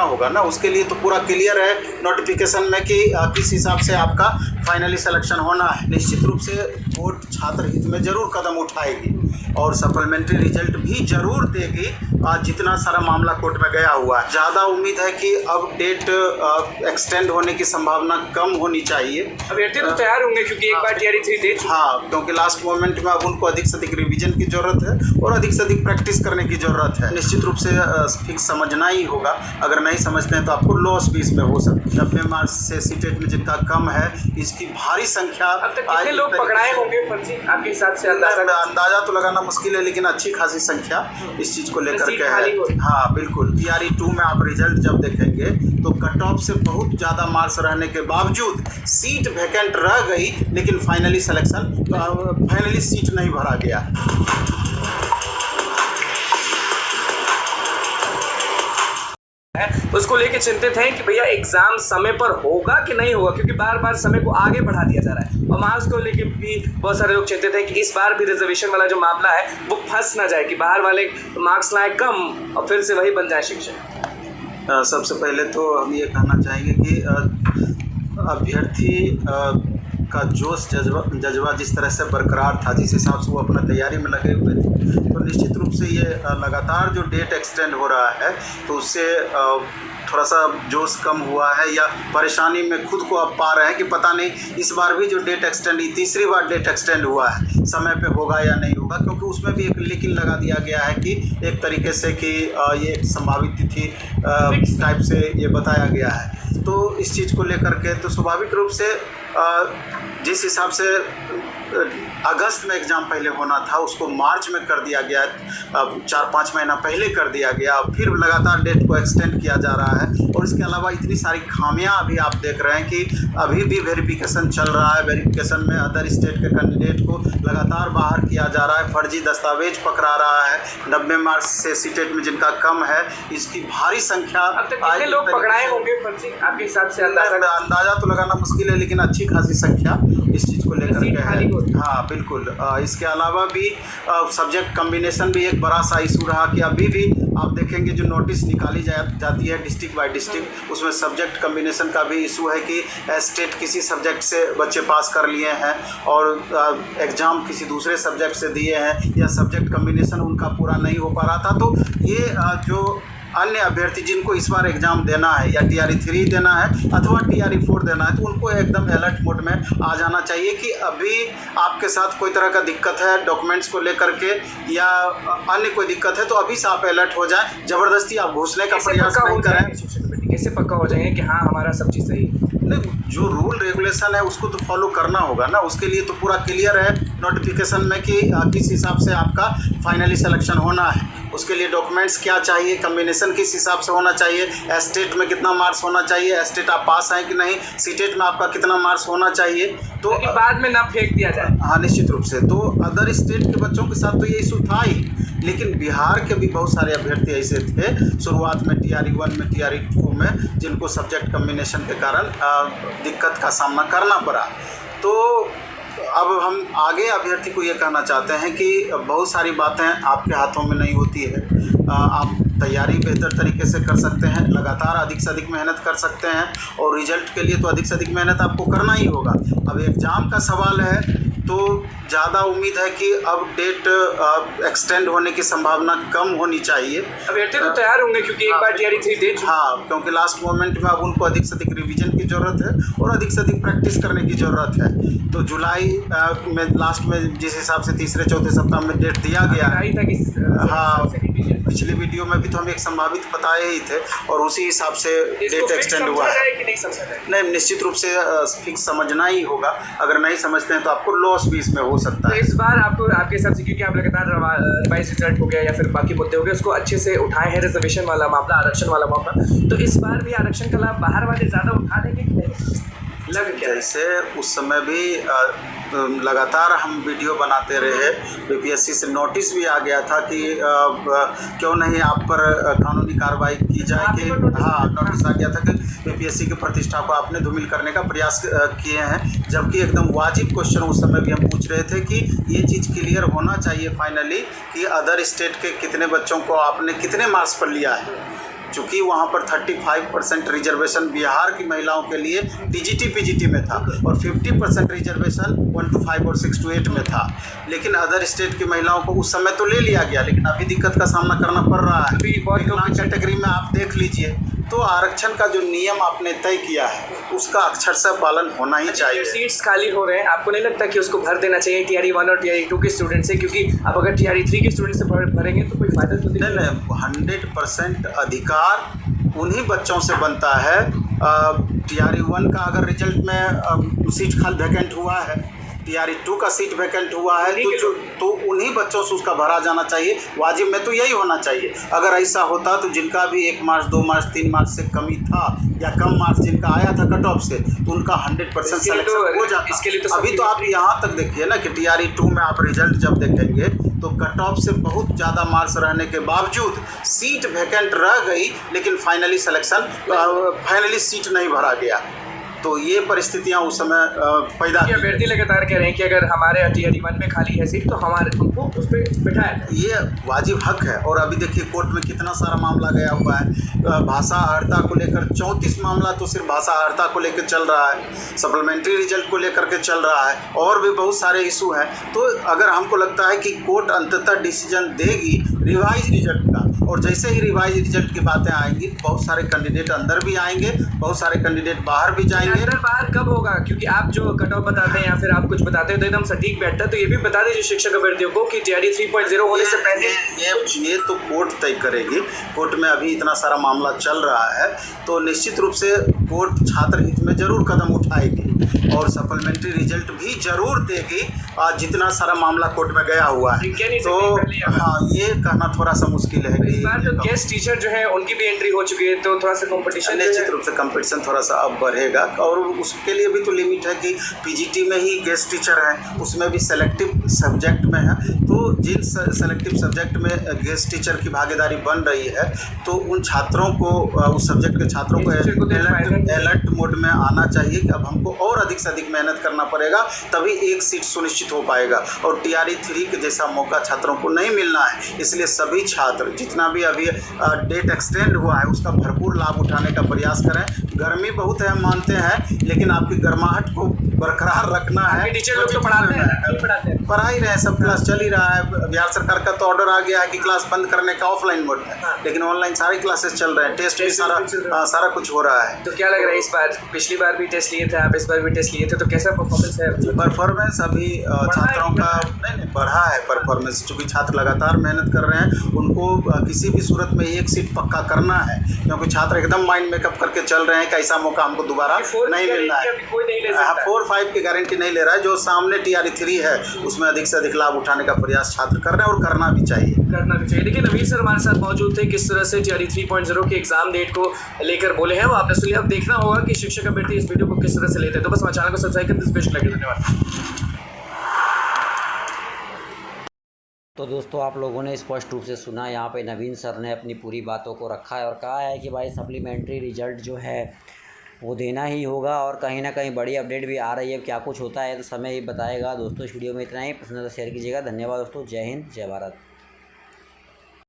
करना होगा ना, उसके लिए तो पूरा क्लियर है नोटिफिकेशन में कि किस हिसाब से आपका फाइनली सिलेक्शन होना है। निश्चित रूप से बोर्ड छात्र हित में जरूर कदम उठाएगी और सप्लीमेंट्री रिजल्ट भी जरूर देगी। जितना सारा मामला कोर्ट में गया हुआ है, ज़्यादा उम्मीद है कि अब डेट एक्सटेंड होने की संभावना कम होनी चाहिए। अभ्यर्थी तो तैयार होंगे क्योंकि एक बार टीआरई 3 दे चुके। हाँ, क्योंकि लास्ट मोमेंट में अब उनको अधिक से अधिक रिवीजन की ज़रूरत है और अधिक से अधिक प्रैक्टिस करने की ज़रूरत है। निश्चित रूप से फिक्स समझना ही होगा। अगर नहीं समझते हैं तो आपको लॉस भी इसमें हो सकती है। 90 मार्क्स से सीटेट में जिनका कम है, इसकी भारी संख्या। अब तक कितने लोग पकड़ाए होंगे फर्जी आपके हिसाब से? अंदाजा तो लगाना मुश्किल है, लेकिन अच्छी खासी संख्या इस चीज़ को लेकर के है। हाँ बिल्कुल। टीआरई 2 में आप रिजल्ट जब देखेंगे तो कट ऑफ से बहुत ज़्यादा मार्क्स रहने के बावजूद सीट वैकेंट रह गई, लेकिन फाइनली सीट नहीं भरा गया। उसको लेके चिंतित हैं कि भैया एग्जाम समय पर होगा कि नहीं होगा, क्योंकि बार बार समय को आगे बढ़ा दिया जा रहा है। और मार्क्स को लेके भी बहुत सारे लोग चिंतित हैं कि इस बार भी रिजर्वेशन वाला जो मामला है वो फंस ना जाए कि बाहर वाले मार्क्स लाए कम और फिर से वही बन जाए शिक्षक। सबसे पहले तो हम ये कहना चाहेंगे कि अभ्यर्थी का जोश जज्बा जिस तरह से बरकरार था, जिस हिसाब से वो अपना तैयारी में लगे हुए थे, तो निश्चित रूप से ये लगातार जो डेट एक्सटेंड हो रहा है तो उससे थोड़ा सा जोश कम हुआ है, या परेशानी में खुद को अब पा रहे हैं कि पता नहीं इस बार भी जो डेट एक्सटेंड, तीसरी बार डेट एक्सटेंड हुआ है, समय पे होगा या नहीं होगा। क्योंकि उसमें भी एक लेकिन लगा दिया गया है कि एक तरीके से कि ये संभावित तिथि टाइप से ये बताया गया है। तो इस चीज़ को लेकर के तो स्वाभाविक रूप से जिस हिसाब से अगस्त में एग्ज़ाम पहले होना था उसको मार्च में कर दिया गया, अब 4-5 महीना पहले कर दिया गया, फिर लगातार डेट को एक्सटेंड किया जा रहा है। और इसके अलावा इतनी सारी खामियां अभी आप देख रहे हैं कि अभी भी वेरिफिकेशन चल रहा है। वेरिफिकेशन में अदर स्टेट के कैंडिडेट को लगातार बाहर किया जा रहा है, फर्जी दस्तावेज पकड़ा रहा है। 90 मार्क्स से सीटेट में जिनका कम है, इसकी भारी संख्या। अब तक कितने लोग पकड़ाए होंगे फर्जी आपके हिसाब से? अंदाजा तो लगाना मुश्किल है, लेकिन अच्छी खासी संख्या इस चीज़ को लेकर के है। हाँ बिल्कुल। इसके अलावा भी सब्जेक्ट कम्बिनेशन भी एक बड़ा सा इशू रहा कि अभी भी आप देखेंगे जो नोटिस निकाली जाती है डिस्ट्रिक्ट बाय डिस्ट्रिक्ट, उसमें सब्जेक्ट कम्बिनेशन का भी इशू है कि स्टेट किसी सब्जेक्ट से बच्चे पास कर लिए हैं और एग्ज़ाम किसी दूसरे सब्जेक्ट से दिए हैं, या सब्जेक्ट कम्बिनेशन उनका पूरा नहीं हो पा रहा था। तो ये जो अन्य अभ्यर्थी जिनको इस बार एग्ज़ाम देना है, या टीआरई 3 देना है अथवा टीआरई 4 देना है, तो उनको एकदम अलर्ट मोड में आ जाना चाहिए कि अभी आपके साथ कोई तरह का दिक्कत है डॉक्यूमेंट्स को लेकर के, या अन्य कोई दिक्कत है, तो अभी से आप अलर्ट हो जाएं। ज़बरदस्ती आप घुसने का प्रयास नहीं करें। कैसे पक्का हो जाएंगे कि हाँ हमारा सब चीज़ सही है? जो रूल रेगुलेशन है उसको तो फॉलो करना होगा ना। उसके लिए तो पूरा क्लियर है नोटिफिकेशन में कि किस हिसाब से आपका फाइनली सिलेक्शन होना है। उसके लिए डॉक्यूमेंट्स क्या चाहिए, कम्बिनेशन किस हिसाब से होना चाहिए, स्टेट में कितना मार्क्स होना चाहिए, स्टेट आप पास हैं कि नहीं, सीटेट में आपका कितना मार्क्स होना चाहिए, तो बाद में ना फेंक दिया जाए। हाँ निश्चित रूप से। तो अदर स्टेट के बच्चों के साथ तो ये इशू था ही, लेकिन बिहार के भी बहुत सारे अभ्यर्थी ऐसे थे शुरुआत में टीआरई 1 में, टीआरई 2 में, जिनको सब्जेक्ट कम्बिनेशन के कारण दिक्कत का सामना करना पड़ा। तो अब हम आगे अभ्यर्थी को ये कहना चाहते हैं कि बहुत सारी बातें आपके हाथों में नहीं होती है। आप तैयारी बेहतर तरीके से कर सकते हैं, लगातार अधिक से अधिक मेहनत कर सकते हैं, और रिजल्ट के लिए तो अधिक से अधिक मेहनत आपको करना ही होगा। अब एग्ज़ाम का सवाल है तो ज़्यादा उम्मीद है कि अब डेट एक्सटेंड होने की संभावना कम होनी चाहिए। अभ्यर्थी तो तैयार होंगे क्योंकि एक बार टीआरई 3 दे चुके। हाँ, क्योंकि लास्ट मोमेंट में अब उनको अधिक से अधिक रिवीजन की ज़रूरत है और अधिक से अधिक प्रैक्टिस करने की ज़रूरत है। तो जुलाई में लास्ट में जिस हिसाब से तीसरे चौथे सप्ताह में डेट दिया गया है, हाँ पिछली वीडियो में भी तो हम एक संभावित बताए ही थे, और उसी हिसाब से डेट एक्सटेंड हुआ है। नहीं, निश्चित रूप से फिक्स समझना ही होगा। अगर नहीं समझते हैं तो आपको लॉस भी इसमें हो सकता है। तो इस बार आपको आपके हिसाब से, क्योंकि आप लगातार रिवाइज रिजल्ट हो गया या फिर बाकी मुद्दे हो गए, उसको अच्छे से उठाए हैं, रिजर्वेशन वाला मामला, आरक्षण वाला मामला, तो इस बार भी आरक्षण का लाभ बाहर वाले ज़्यादा उठा लेंगे कि नहीं? जैसे उस समय भी लगातार हम वीडियो बनाते रहे, बीपीएससी से नोटिस भी आ गया था कि क्यों नहीं आप पर कानूनी कार्रवाई की जाए। कि हाँ, नोटिस आ गया था कि बीपीएससी की प्रतिष्ठा को आपने धूमिल करने का प्रयास किए हैं, जबकि एकदम वाजिब क्वेश्चन उस समय भी हम पूछ रहे थे कि ये चीज़ क्लियर होना चाहिए फाइनली कि अदर स्टेट के कितने बच्चों को आपने कितने मार्क्स पर लिया है। चूँकि वहाँ पर 35% रिजर्वेशन बिहार की महिलाओं के लिए टीजीटी पीजीटी में था और 50% रिजर्वेशन 1 to 5 और 6 to 8 में था। लेकिन अदर स्टेट की महिलाओं को उस समय तो ले लिया गया, लेकिन अभी दिक्कत का सामना करना पड़ रहा है। विकलांग कैटेगरी में आप देख लीजिए, तो आरक्षण का जो नियम आपने तय किया है उसका अक्षरशः पालन होना ही चाहिए। सीट्स खाली हो रहे हैं, आपको नहीं लगता कि उसको भर देना चाहिए TRE 1 और TRE 2 के स्टूडेंट से? क्योंकि आप अगर TRE 3 के स्टूडेंट से भरेंगे तो कोई फायदा तो नहीं। 100% अधिकार उन्हीं बच्चों से बनता है। TRE 1 का अगर रिजल्ट में सीट खाली वैकेंट हुआ है, TRE 2 का सीट वैकेंट हुआ है, तो उन्हीं बच्चों से उसका भरा जाना चाहिए। वाजिब में तो यही होना चाहिए। अगर ऐसा होता तो जिनका भी 1 मार्क्स 2 मार्क्स 3 मार्क्स से कमी था या कम मार्क्स जिनका आया था कट ऑफ से, तो उनका 100% सिलेक्शन हो जाता। इसके लिए तो अभी तो आप यहाँ तक देखिए ना कि TRE 2 में आप रिजल्ट जब देखेंगे तो कट ऑफ से बहुत ज़्यादा मार्क्स रहने के बावजूद सीट वैकेंट रह गई, लेकिन फाइनली सीट नहीं भरा गया। तो ये परिस्थितियाँ उस समय पैदा की। अभ्यर्थी लगातार कह रहे हैं कि अगर हमारे TRE 1 में खाली है सीट तो हमको उस पर बिठाया जाए। ये वाजिब हक है। और अभी देखिए कोर्ट में कितना सारा मामला गया हुआ है। भाषा अर्हता को लेकर 34 मामला तो सिर्फ भाषा अर्हता को लेकर चल रहा है, सप्लीमेंट्री रिजल्ट को लेकर के चल रहा है, और भी बहुत सारे इशू हैं। तो अगर हमको लगता है कि कोर्ट अंततः डिसीजन देगी रिवाइज रिजल्ट का, और जैसे ही रिवाइज रिजल्ट की बातें आएंगी बहुत सारे कैंडिडेट अंदर भी आएंगे, बहुत सारे कैंडिडेट बाहर भी जाएंगे। अंदर बाहर कब होगा? क्योंकि आप जो कट ऑफ बताते हैं या फिर आप कुछ बताते हैं तो एकदम सटीक बैठता है, तो ये भी बता दीजिए शिक्षक अभ्यर्थियों को कि TRE 3.0 होने से पहले ये तो कोर्ट तय करेगी। कोर्ट में अभी इतना सारा मामला चल रहा है, तो निश्चित रूप से कोर्ट छात्र हित में जरूर कदम उठाएगी और सप्लीमेंट्री रिजल्ट भी जरूर देगी। आज जितना सारा मामला कोर्ट में गया हुआ है, तो हाँ, ये कहना थोड़ा सा मुश्किल है कि तो गेस्ट टीचर जो है उनकी भी एंट्री हो चुकी है, तो थोड़ा सा कंपटीशन, निश्चित रूप से कंपटीशन थोड़ा सा अब बढ़ेगा। और उसके लिए भी तो लिमिट है कि पीजीटी में ही गेस्ट टीचर हैं, उसमें भी सेलेक्टिव सब्जेक्ट में है। तो जिन सेलेक्टिव सब्जेक्ट में गेस्ट टीचर की भागीदारी बन रही है, तो उन छात्रों को, उस सब्जेक्ट के छात्रों को अलर्ट मोड में आना चाहिए कि अब हमको और अधिक से अधिक मेहनत करना पड़ेगा, तभी एक सीट सुनिश्चित हो पाएगा। और TRE 3 के जैसा मौका छात्रों को नहीं मिलना है, इसलिए सभी छात्र जितना भी अभी डेट एक्सटेंड हुआ है उसका भरपूर लाभ उठाने का प्रयास करें। गर्मी बहुत है, हम मानते हैं, लेकिन आपकी गर्माहट को बरकरार रखना है। टीचर लोग तो पढ़ाते हैं, पढ़ा ही रहे हैं, सब क्लास चल ही रहा है। बिहार सरकार का तो ऑर्डर आ गया है कि क्लास बंद करने का ऑफलाइन मोड में, लेकिन ऑनलाइन सारी क्लासेस चल रहे हैं, टेस्ट भी सारा कुछ हो रहा है। तो क्या लग रहा है इस बार? पिछली बार भी टेस्ट लिए थे आप, इस बार भी टेस्ट लिए थे, तो कैसा परफॉर्मेंस है? परफॉर्मेंस अभी छात्रों का नहीं बढ़ा है परफॉर्मेंस, क्योंकि छात्र लगातार मेहनत कर रहे हैं। उनको किसी भी सूरत में एक सीट पक्का करना है, क्योंकि छात्र एकदम माइंड मेकअप करके चल रहे हैं कि ऐसा मौका हमको दोबारा नहीं मिलना है। 4-5 की गारंटी नहीं ले रहा है। जो सामने TRE 3 है उसमें अधिक से अधिक लाभ उठाने का प्रयास छात्र कर रहे हैं, और करना भी चाहिए। देखिए नवीन सर हमारे साथ मौजूद थे, किस तरह से TRE 3.0 के एग्जाम डेट को लेकर बोले हैं वो आपने सुनिए। अब देखना होगा कि शिक्षक अभ्यर्थी इस वीडियो को किस तरह से लेते हैं। तो बस हमारे चैनल को सब्सक्राइब करके धन्यवाद। तो दोस्तों आप लोगों ने स्पष्ट रूप से सुना, यहाँ पे नवीन सर ने अपनी पूरी बातों को रखा है और कहा है कि भाई सप्लीमेंट्री रिजल्ट जो है वो देना ही होगा, और कहीं ना कहीं बड़ी अपडेट भी आ रही है। क्या कुछ होता है तो समय ही बताएगा। दोस्तों इस वीडियो में इतना ही, पसंद तो शेयर कीजिएगा। धन्यवाद दोस्तों, जय हिंद, जय भारत।